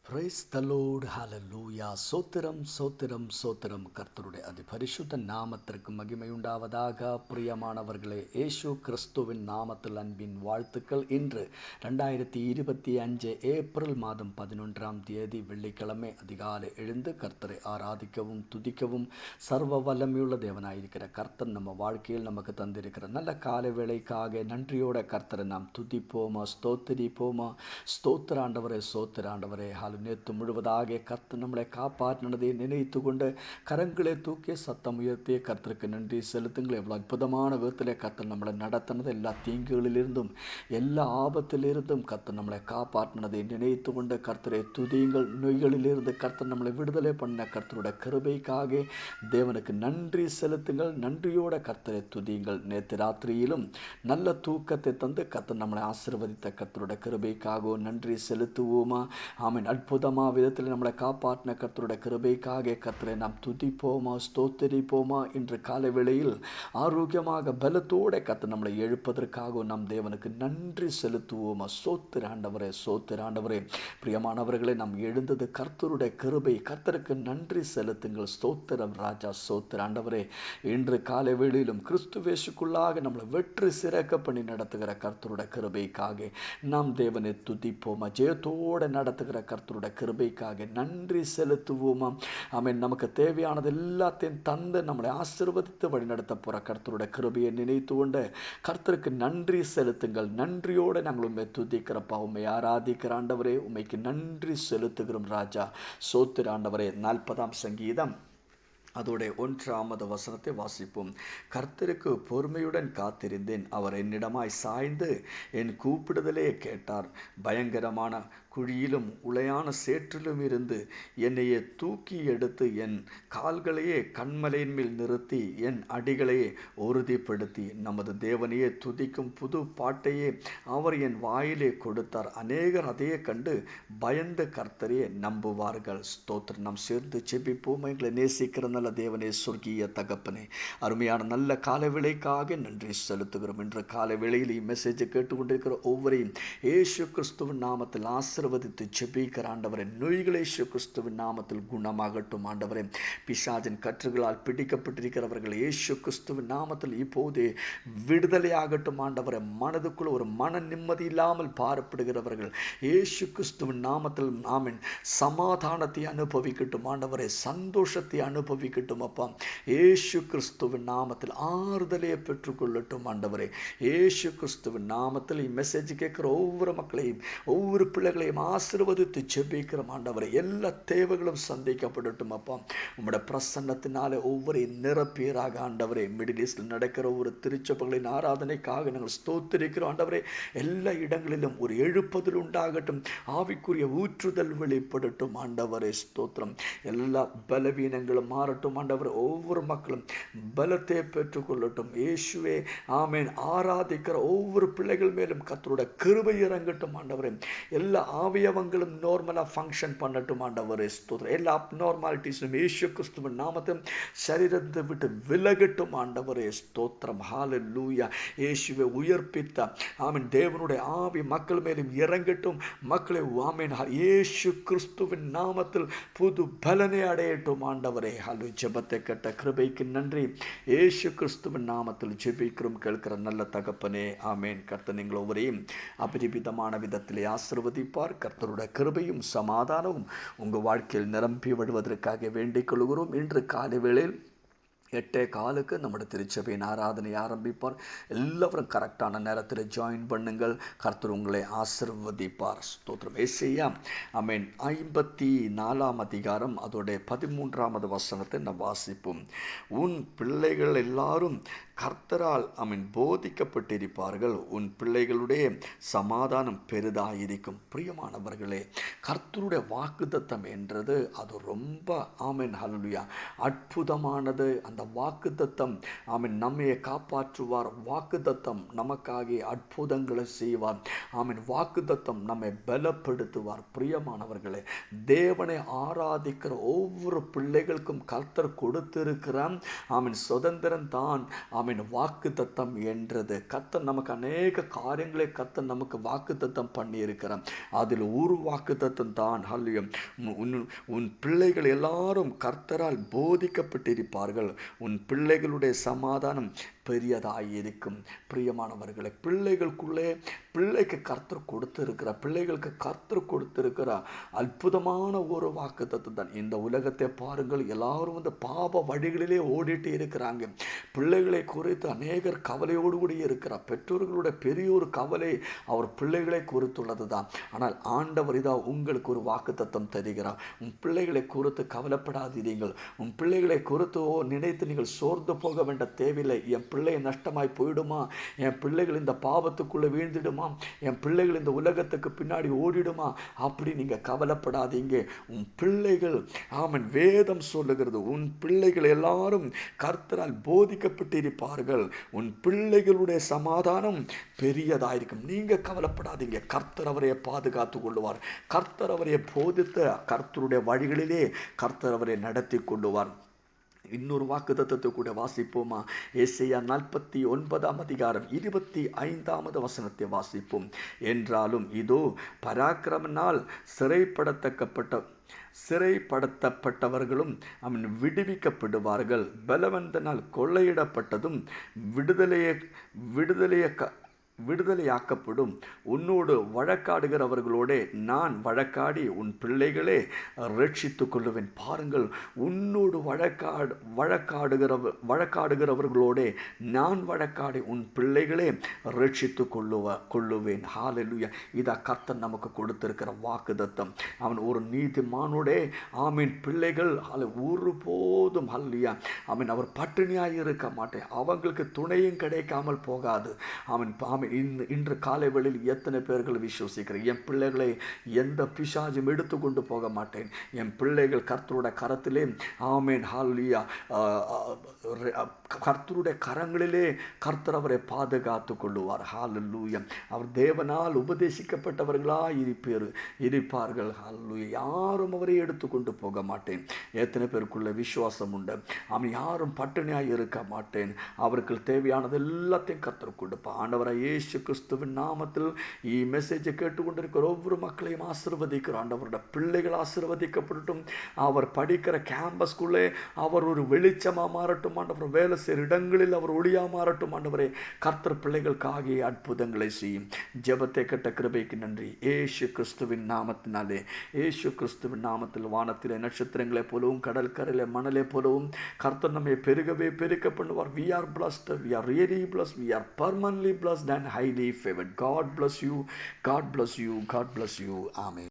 Praise the Lord ஹalleluya. சோத்திரம் சோத்திரம் சோத்திரம். கர்த்தருடைய அதிபரிசுத்த நாமத்திற்கு மகிமை உண்டாவதாக. பிரியமானவர்களே, இயேசு கிறிஸ்துவின் நாமத்தில் அன்பின் வாழ்த்துக்கள். இன்று 2025 ஏப்ரல் மாதம் 11ஆம் தேதி வெள்ளிக்கிழமை அதிகாலை எழுந்து கர்த்தரை ஆராதிக்கவும் துதிக்கவும் சர்வ வல்லமையுள்ள தேவனாயிருக்கிற கர்த்தர் நம்ம வாழ்க்கையில் நமக்கு தந்திருக்கிற நல்ல காலை வேளைக்காக நன்றியோட கர்த்தரை நாம் துதிப்போமா, ஸ்தோத்திரிப்போமா. ஸ்தோத்திர ஆண்டவரே, சோத்திர ஆண்டவரே. நேற்று முழுவதாக கர்த்தர் நம்மளை காப்பாற்றினதை நினைத்து கொண்டு கரங்களை தூக்கி சத்தம் உயர்த்திய கர்த்தருக்கு நன்றி செலுத்துங்கள். எவ்வளோ அற்புதமான விதத்தில் கர்த்தர் நம்மளை நடத்தினது, எல்லா தீங்குகளிலிருந்தும் எல்லா ஆபத்திலிருந்தும் கர்த்தர் நம்மளை காப்பாற்றினதை நினைத்து கொண்டு கர்த்தரை துதியுங்கள். நோய்களிலிருந்து கர்த்தர் நம்மளை விடுதலை பண்ண கர்த்தருடைய கிருபைக்காக தேவனுக்கு நன்றி செலுத்துங்கள். நன்றியோட கர்த்தரை துதியுங்கள். நேற்று ராத்திரியிலும் நல்ல தூக்கத்தை தந்து கர்த்தர் நம்மளை ஆசீர்வதித்த கர்த்தருடைய கிருபைக்காக நன்றி செலுத்துவோமா. ஆமென். அற்புதமா விதத்தில் நம்மளை காப்பாற்றின கர்த்தருடைய கிருபைக்காக கர்த்தரை நாம் துதிப்போமா, ஸ்தோத்திரிப்போமா. இன்று காலை வேளையில் ஆரோக்கியமாக பலத்தோட கர்த்தர் நம்மளை எழுப்பதற்காக நம் தேவனுக்கு நன்றி செலுத்துவோமா. சோத்திர ஆண்டவரே, சோத்திர ஆண்டவரே. பிரியமானவர்களை, நாம் எழுந்தது கர்த்தருடைய கிருபை. கர்த்தருக்கு நன்றி செலுத்துங்கள். ஸ்தோத்திரம் ராஜா, சோத்திர ஆண்டவரே. இன்று காலை வேளையிலும் கிறிஸ்துவேசுக்குள்ளாக நம்மளை வெற்றி சிறக்க பண்ணி நடத்துகிற கர்த்தருடைய கிருபைக்காக நாம் தேவனை துதிப்போமா. ஜெயத்தோடு நடத்துகிற கர்த்தருடைய கிருபைக்காக நன்றி செலுத்துவோமா. ஆமென். நமக்கு தேவையானது எல்லாத்தையும் தந்து நம்மளை ஆசீர்வதித்து வழிநடத்த போற கர்த்தருடைய கிருபையை நினைத்து கொண்டு கர்த்தருக்கு நன்றி செலுத்துங்கள். நன்றியோடு நாங்கள் உண்மை துதிக்கிறப்பா, உண்மை ஆராதிக்கிற ஆண்டவரே, உண்மைக்கு நன்றி செலுத்துகிறோம் ராஜா. சோத்திர ஆண்டவரே. 40ஆம் சங்கீதம் அதோடைய 1ஆவது வசனத்தை வாசிப்போம். கர்த்தருக்கு பொறுமையுடன் காத்திருந்தேன், அவர் என்னிடமாய் சாய்ந்து என் கூப்பிடுதலே கேட்டார். பயங்கரமான குழியிலும் உளையான சேற்றிலும் இருந்து என்னையே தூக்கி எடுத்து என் கால்களையே கண்மலையின் மேல் நிறுத்தி என் அடிகளையே உறுதிப்படுத்தி நமது தேவனையே துதிக்கும் புது பாட்டையே அவர் என் வாயிலே கொடுத்தார். அநேகர் அதையே கண்டு பயந்த கர்த்தரையே நம்புவார்கள். ஸ்தோத்திரம். நாம் சேர்ந்து ஜெபிப்போம். எங்களை நேசிக்கிற நல்ல தேவனே, சொர்க்கிய தகப்பனே, அருமையான நல்ல காலை வேளைக்காக நன்றி செலுத்துகிறோம். இன்று காலை வேளையில் மெசேஜை கேட்டுக்கொண்டிருக்கிற ஒவ்வொருவரையும் இயேசு கிறிஸ்துவின் நாமத்தில் ஆசீர்வதித்து ஜெபிக்கிற ஆண்டவரே, நோய்களை இயேசு கிறிஸ்துவின் நாமத்தில் குணமாகட்டும் ஆண்டவரே. பிசாசின் கற்றுகளால் பிடிக்கப்பட்டிருக்கிறவர்கள் இயேசு கிறிஸ்துவின் நாமத்தில் இப்போதே விடுதலையாகட்டும் ஆண்டவரே. மனதுக்குள் ஒரு மன நிம்மதி இல்லாமல் பாரப்படுகிறவர்கள் இயேசு கிறிஸ்துவின் நாமத்தில் ஆமென் சமாதானத்தை அனுபவிக்கட்டும் ஆண்டவரே, சந்தோஷத்தை அனுபவிக்கட்டும் அப்பா. இயேசு கிறிஸ்துவின் நாமத்தில் ஆறுதலையை பெற்றுக்கொள்ளட்டும் ஆண்டவரே. இயேசு கிறிஸ்துவின் நாமத்தில் இம்மெசேஜ் கேட்கிற ஒவ்வொரு மக்களையும் ஒவ்வொரு பிள்ளைகளையும் ஆசீர்வதித்து ஜெபிக்கிறோம் ஆண்டவரே. எல்லா தேவைகளும் சந்திக்கப்படட்டும் அப்பா. உம்முடைய பிரசன்னத்தினாலே ஒவ்வொரு நிரப்பீராக ஆண்டவரே. மிடில் ஈஸ்டில் நடக்கிற ஒவ்வொரு திருச்சபைகளின் ஆராதனைக்காக நாங்கள் ஸ்தோத்திரிக்கிறோம் ஆண்டவரே. எல்லா இடங்களிலும் ஒரு எழுப்புதல் உண்டாகட்டும், ஆவிக்குரிய ஊற்றுதல் வெளிப்படட்டும் ஆண்டவரே. ஸ்தோத்திரம். எல்லா பலவீனங்களும் மாறட்டும் ஆண்டவரே. ஒவ்வொரு மக்களும் பலத்தை பெற்றுக்கொள்ளட்டும் இயேசுவே. ஆமென். ஆராதிக்கிற ஒவ்வொரு பிள்ளைகள் மேலும் கர்த்தருடைய கிருபை இறங்கட்டும் ஆண்டவரே. எல்லா அவயவங்களும் நார்மலா ஃபங்க்ஷன் பண்ணட்டும் ஆண்டவரே. ஸ்தோத்திரம். எல்லா அப்நார்மாலிட்டிஸும் இயேசு கிறிஸ்துவின் நாமத்தில் சரீரத்தை விட்டு விலகட்டும் ஆண்டவரே. ஸ்தோத்திரம். ஹalleluya. இயேசுவை உயிர்ப்பித்த ஆமென் தேவனுடைய ஆவி மக்கள் மேலும் இறங்கட்டும். மக்களை ஆமென் இயேசு கிறிஸ்துவின் நாமத்தில் புது பலனை அடையட்டும் ஆண்டவரே. ஹalleluya. ஜெபத்தை கேட்ட கிருபைக்கு நன்றி. இயேசு கிறிஸ்துவின் நாமத்தில் ஜெபிக்கிறோம் கேட்கிற நல்ல தகப்பனே. ஆமென். கர்த்தர் நீங்கள் ஒவ்வொருவரையும் அபரிமிதமான விதத்திலே ஆசீர்வதிப்பார். கர்த்தருடைய கிருபையும் சமாதானமும் உங்கள் வாழ்க்கையில் நிரம்பி விடுவதற்காக வேண்டிக் கொள்கிறோம். இன்று காலை வேளையில் 8:15 நம்முடைய திருச்சபையின் ஆராதனை ஆரம்பிப்பார். எல்லாரும் கரெக்டான நேரத்தில் ஜாயின் பண்ணுங்கள். கர்த்தர் உங்களை ஆசீர்வதிப்பார். ஸ்தோத்திரம். ஏசாயா ஆமென் 54ஆம் அதிகாரம் அதோடைய 13ஆவது வசனத்தை நாம் வாசிப்போம். உன் பிள்ளைகள் எல்லாரும் கர்த்தரால் ஆமென் போதிக்கப்பட்டிருப்பார்கள், உன் பிள்ளைகளுடைய சமாதானம் பெரிதாயிருக்கும். பிரியமானவர்களே, கர்த்தருடைய வாக்குத்தத்தம் என்றது அது ரொம்ப ஆமென் ஹல்லேலூயா அற்புதமானது. அந்த அந்த வாக்குத்தத்தம் ஆமென் நம்மையை காப்பாற்றுவார். வாக்குத்தத்தம் நமக்காக அற்புதங்களை செய்வார். ஆமென். வாக்குத்தத்தம் நம்மை பலப்படுத்துவார். பிரியமானவர்களே, தேவனை ஆராதிக்கிற ஒவ்வொரு பிள்ளைகளுக்கும் கர்த்தர் கொடுத்திருக்கிற ஆமென் சுதந்திரம் தான் ஆமென் வாக்குத்தத்தம் என்றது. கர்த்தர் நமக்கு அநேக காரியங்களை கர்த்தர் நமக்கு வாக்குத்தத்தம் பண்ணி இருக்கிறார். அதில் ஒரு வாக்குத்தத்தம் தான் ஹல்லேலூயா, உன் பிள்ளைகள் எல்லாரும் கர்த்தரால் போதிக்கப்பட்டிருப்பார்கள். உன் பிள்ளைகளுடைய சமாதானம் பெரியதாயிருக்கும். பிரியமானவர்களை, பிள்ளைக்கு கர்த்தர் கொடுத்திருக்கிற பிள்ளைகளுக்கு கர்த்தர் கொடுத்திருக்கிற அற்புதமான ஒரு வாக்குத்தத்தம் தான். இந்த உலகத்தை பாருங்கள், எல்லாரும் இந்த பாப வழிகளிலே ஓடிட்டு இருக்கிறாங்க. பிள்ளைகளை குறித்து அநேகர் கவலையோடு கூட இருக்கிறார். பெற்றோர்களுடைய பெரிய ஒரு கவலை அவர் பிள்ளைகளை குறித்துள்ளது தான். ஆனால் ஆண்டவர் இதா உங்களுக்கு ஒரு வாக்குத்தத்தம் தருகிறார். உன் பிள்ளைகளை குறித்து கவலைப்படாதீர்கள். உன் பிள்ளைகளை குறித்து நினைத்து நீங்கள் சோர்ந்து போக வேண்டிய தேவையில்லை. என் பிள்ளை நஷ்டமாய் போயிடுமா, என் பிள்ளைகள் இந்த பாவத்துக்குள்ள வீழ்ந்துடுமா, என் பிள்ளைகள் இந்த உலகத்துக்கு பின்னாடி ஓடிடுமா, அப்படி நீங்க கவலைப்படாதீங்க. உன் பிள்ளைகள் ஆமென் வேதம் சொல்லுகிறது, உன் பிள்ளைகள் எல்லாரும் கர்த்தரால் போதிக்கப்பட்டிருப்பார்கள். உன் பிள்ளைகளுடைய சமாதானம் பெரியதாயிருக்கும். நீங்க கவலைப்படாதீங்க. கர்த்தர் அவரை பாதுகாத்து கொள்ளுவார். கர்த்தர் அவரை போதித்த கர்த்தருடைய வழிகளிலே கர்த்தர் அவரை நடத்தி கொள்ளுவார். இன்னொரு வாக்குத்தத்தத்தை கூட வாசிப்போமா? ஏசாயா 49 வசனத்தை வாசிப்போம். என்றாலும் இதோ பராக்கிரமனால் சிறைப்படுத்தப்பட்டவர்களும் அவன் விடுவிக்கப்படுவார்கள். பலவந்தனால் கொள்ளையிடப்பட்டதும் விடுதலையாக்கப்படும். உன்னோடு வழக்காடுகிறவர்களோட நான் வழக்காடி உன் பிள்ளைகளே ரட்சித்துக் கொள்ளுவேன். பாருங்கள், உன்னோடு வழக்காடுகிறவர்களோட நான் வழக்காடி உன் பிள்ளைகளே ரட்சித்து கொள்ளுவேன். ஹல்லேலூயா. இதை கர்த்தர் நமக்கு கொடுத்திருக்கிற வாக்குத்தத்தம். அவன் ஒரு நீதிமானோட ஆமீன் பிள்ளைகள் ஒருபோதும் ஹல்லேலூயா அவன் அவர் பட்டினியாய் இருக்க மாட்டேன். அவங்களுக்கு துணையும் கிடைக்காமல் போகாது. அவன் இன்று காலை வேளையில் எத்தனை பேர்கள் விசுவசிக்கிறேன், என் பிள்ளைகளை எந்த பிசாசும் எடுத்து கொண்டு போக மாட்டேன். என் பிள்ளைகள் கர்த்தருடைய கரத்திலே ஆமேன் ஹல்லேலூயா கர்த்தருடைய கரங்களிலே கர்த்தர் அவரை பாதுகாத்து கொள்ளுவார். ஹல்லேலூயா. அவர் தேவனால் உபதேசிக்கப்பட்டவர்களாய் இருப்பார்கள். ஹல்லேலூயா. யாரும் அவரை எடுத்து கொண்டு போக மாட்டேன். எத்தனை பேருக்குள்ள விசுவாசம் உண்டு? அவன் யாரும் பட்டினியாய் இருக்க மாட்டேன். அவருக்கு தேவையானது எல்லாத்தையும் கர்த்தர் கொடுப்பார். ஆண்டவராய் இயேசு கிறிஸ்துவின் நாமத்தில் மெசேஜை கேட்டுக்கொண்டிருக்கிற ஒவ்வொரு மக்களையும் ஆசீர்வதிக்கிறோம். ஆண்டவருடைய பிள்ளைகள் ஆசீர்வதிக்கப்படட்டும். அவர் படிக்கிற கேம்பஸ்குள்ளே அவர் ஒரு வெளிச்சமா மாறட்டும். ஆண்டவர் வேலை செய்கிற இடங்களில் அவர் ஒளியா மாறட்டும். ஆண்டவரே, கர்த்தர் பிள்ளைகளுக்காக அற்புதங்களை செய்யும். ஜெபத்தை கேட்ட கிருபைக்கு நன்றி. இயேசு கிறிஸ்துவின் நாமத்தினாலே, இயேசு கிறிஸ்துவின் நாமத்தில் வானத்திலே நட்சத்திரங்களை போலவும் கடல் கரையிலே மணலை போலவும் கர்த்தர் நம்மை பெருக்க பண்ணுவார். We are blessed. We are really blessed. We are permanently blessed and highly favored. God bless you. God bless you. God bless you. Amen.